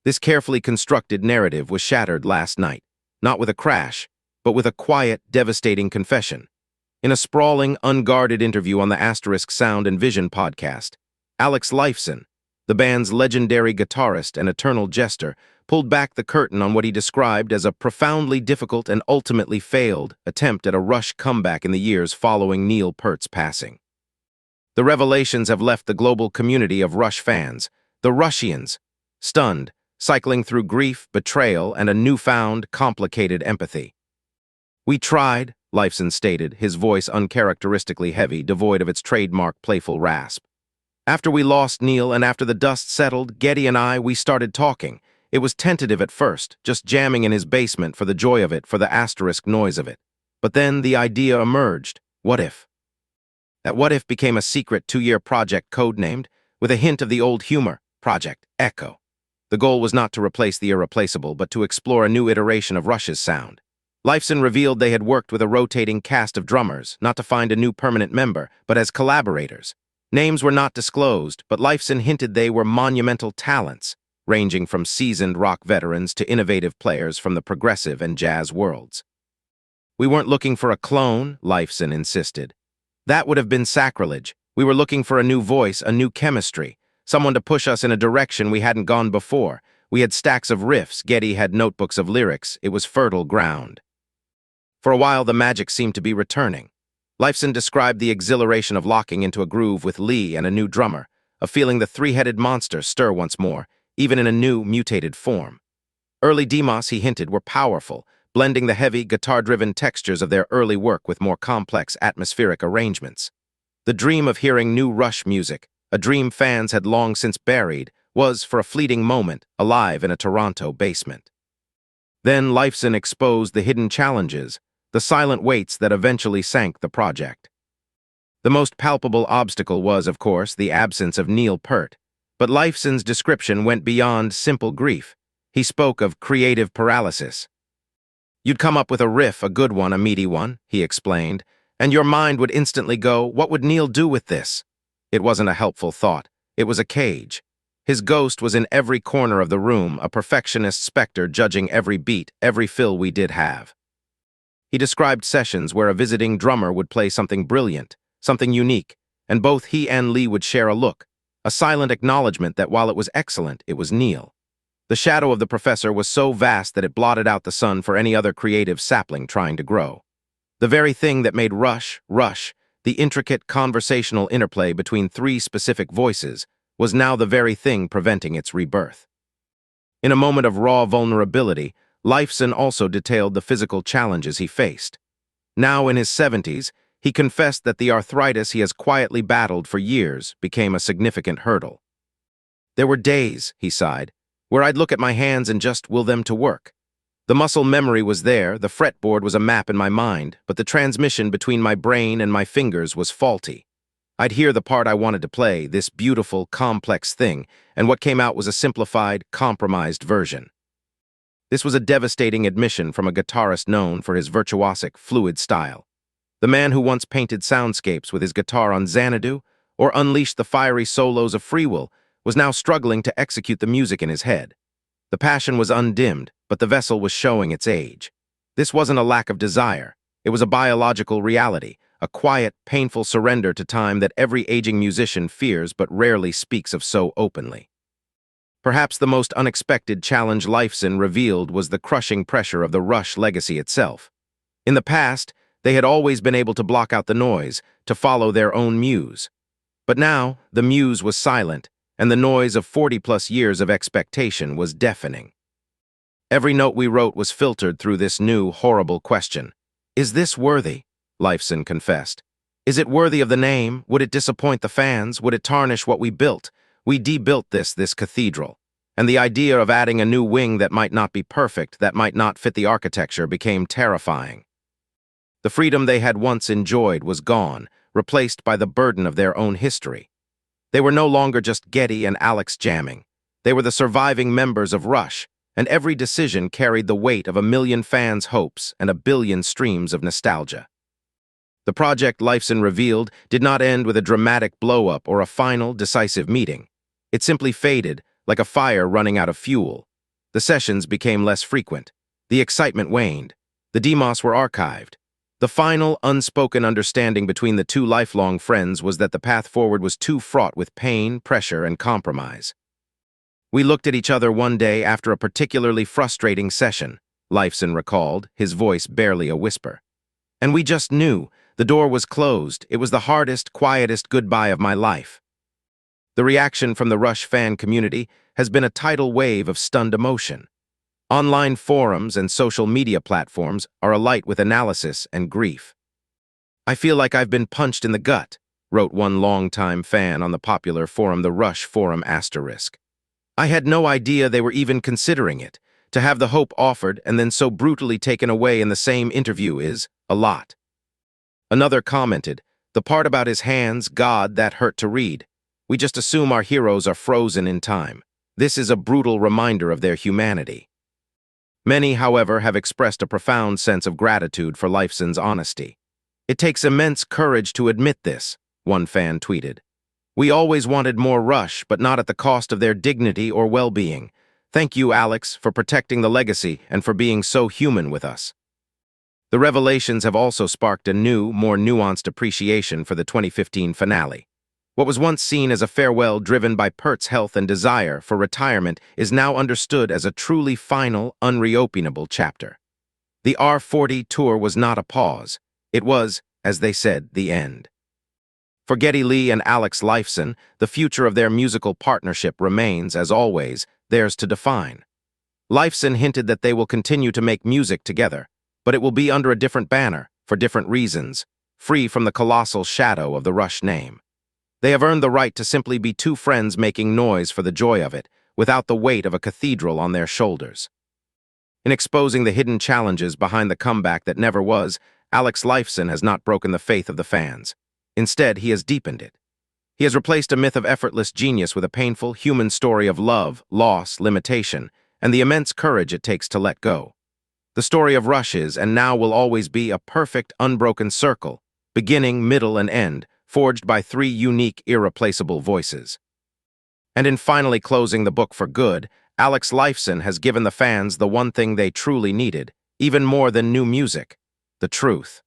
This carefully constructed narrative was shattered last night, not with a crash, but with a quiet, devastating confession. In a sprawling, unguarded interview on the Asterisk Sound and Vision podcast, Alex Lifeson, the band's legendary guitarist and eternal jester, pulled back the curtain on what he described as a profoundly difficult and ultimately failed attempt at a Rush comeback in the years following Neil Peart's passing. The revelations have left the global community of Rush fans, the Rushians, stunned, cycling through grief, betrayal, and a newfound, complicated empathy. "We tried," Lifeson stated, his voice uncharacteristically heavy, devoid of its trademark playful rasp. "After we lost Neil and after the dust settled, Geddy and we started talking. It was tentative at first, just jamming in his basement for the joy of it, for the asterisk noise of it. But then the idea emerged. What if? That what if became a secret 2-year project codenamed, with a hint of the old humor, Project Echo. The goal was not to replace the irreplaceable, but to explore a new iteration of Rush's sound. Lifeson revealed they had worked with a rotating cast of drummers, not to find a new permanent member, but as collaborators. Names were not disclosed, but Lifeson hinted they were monumental talents, ranging from seasoned rock veterans to innovative players from the progressive and jazz worlds. "We weren't looking for a clone," Lifeson insisted. "That would have been sacrilege. We were looking for a new voice, a new chemistry, someone to push us in a direction we hadn't gone before. We had stacks of riffs, Geddy had notebooks of lyrics. It was fertile ground." For a while, the magic seemed to be returning. Lifeson described the exhilaration of locking into a groove with Lee and a new drummer, of feeling the three-headed monster stir once more, even in a new, mutated form. Early demos, he hinted, were powerful, blending the heavy, guitar-driven textures of their early work with more complex, atmospheric arrangements. The dream of hearing new Rush music, a dream fans had long since buried, was, for a fleeting moment, alive in a Toronto basement. Then Lifeson exposed the hidden challenges, the silent weights that eventually sank the project. The most palpable obstacle was, of course, the absence of Neil Peart, but Lifeson's description went beyond simple grief. He spoke of creative paralysis. "You'd come up with a riff, a good one, a meaty one," he explained, "and your mind would instantly go, what would Neil do with this?" It wasn't a helpful thought. It was a cage. His ghost was in every corner of the room, a perfectionist specter judging every beat, every fill we did have. He described sessions where a visiting drummer would play something brilliant, something unique, and both he and Lee would share a look, a silent acknowledgement that while it was excellent, it was Neil. The shadow of the professor was so vast that it blotted out the sun for any other creative sapling trying to grow. The very thing that made Rush, the intricate conversational interplay between 3 specific voices, was now the very thing preventing its rebirth. In a moment of raw vulnerability, Lifeson also detailed the physical challenges he faced. Now in his 70s, he confessed that the arthritis he has quietly battled for years became a significant hurdle. "There were days," he sighed, "where I'd look at my hands and just will them to work. The muscle memory was there, the fretboard was a map in my mind, but the transmission between my brain and my fingers was faulty. I'd hear the part I wanted to play, this beautiful, complex thing, and what came out was a simplified, compromised version." This was a devastating admission from a guitarist known for his virtuosic, fluid style. The man who once painted soundscapes with his guitar on Xanadu or unleashed the fiery solos of Free Will was now struggling to execute the music in his head. The passion was undimmed, but the vessel was showing its age. This wasn't a lack of desire. It was a biological reality, a quiet, painful surrender to time that every aging musician fears but rarely speaks of so openly. Perhaps the most unexpected challenge Lifeson revealed was the crushing pressure of the Rush legacy itself. In the past, they had always been able to block out the noise, to follow their own muse. But now, the muse was silent, and the noise of 40-plus years of expectation was deafening. Every note we wrote was filtered through this new, horrible question. "Is this worthy?" Lifeson confessed. "Is it worthy of the name? Would it disappoint the fans? Would it tarnish what we built? We de-built this cathedral. And the idea of adding a new wing that might not be perfect, that might not fit the architecture, became terrifying." The freedom they had once enjoyed was gone, replaced by the burden of their own history. They were no longer just Geddy and Alex jamming. They were the surviving members of Rush, and every decision carried the weight of 1,000,000 fans' hopes and 1,000,000,000 streams of nostalgia. The project, Lifeson revealed, did not end with a dramatic blow-up or a final, decisive meeting. It simply faded, like a fire running out of fuel, The sessions became less frequent. The excitement waned. The demos were archived. The final, unspoken understanding between the two lifelong friends was that the path forward was too fraught with pain, pressure, and compromise. We looked at each other one day after a particularly frustrating session, Lifeson recalled, his voice barely a whisper. And we just knew. The door was closed. It was the hardest, quietest goodbye of my life. The reaction from the Rush fan community has been a tidal wave of stunned emotion. Online forums and social media platforms are alight with analysis and grief. "I feel like I've been punched in the gut," wrote one longtime fan on the popular forum, the Rush Forum *. "I had no idea they were even considering it. To have the hope offered and then so brutally taken away in the same interview is a lot." Another commented, "The part about his hands, God, that hurt to read. We just assume our heroes are frozen in time. This is a brutal reminder of their humanity." Many, however, have expressed a profound sense of gratitude for Lifeson's honesty. "It takes immense courage to admit this," one fan tweeted. "We always wanted more Rush, but not at the cost of their dignity or well-being. Thank you, Alex, for protecting the legacy and for being so human with us." The revelations have also sparked a new, more nuanced appreciation for the 2015 finale. What was once seen as a farewell driven by Peart's health and desire for retirement is now understood as a truly final, unreopenable chapter. The R40 tour was not a pause. It was, as they said, the end. For Geddy Lee and Alex Lifeson, the future of their musical partnership remains, as always, theirs to define. Lifeson hinted that they will continue to make music together, but it will be under a different banner, for different reasons, free from the colossal shadow of the Rush name. They have earned the right to simply be two friends making noise for the joy of it, without the weight of a cathedral on their shoulders. In exposing the hidden challenges behind the comeback that never was, Alex Lifeson has not broken the faith of the fans. Instead, he has deepened it. He has replaced a myth of effortless genius with a painful, human story of love, loss, limitation, and the immense courage it takes to let go. The story of Rush is, and now will always be, a perfect, unbroken circle, beginning, middle, and end, forged by three unique, irreplaceable voices. And in finally closing the book for good, Alex Lifeson has given the fans the one thing they truly needed, even more than new music: the truth.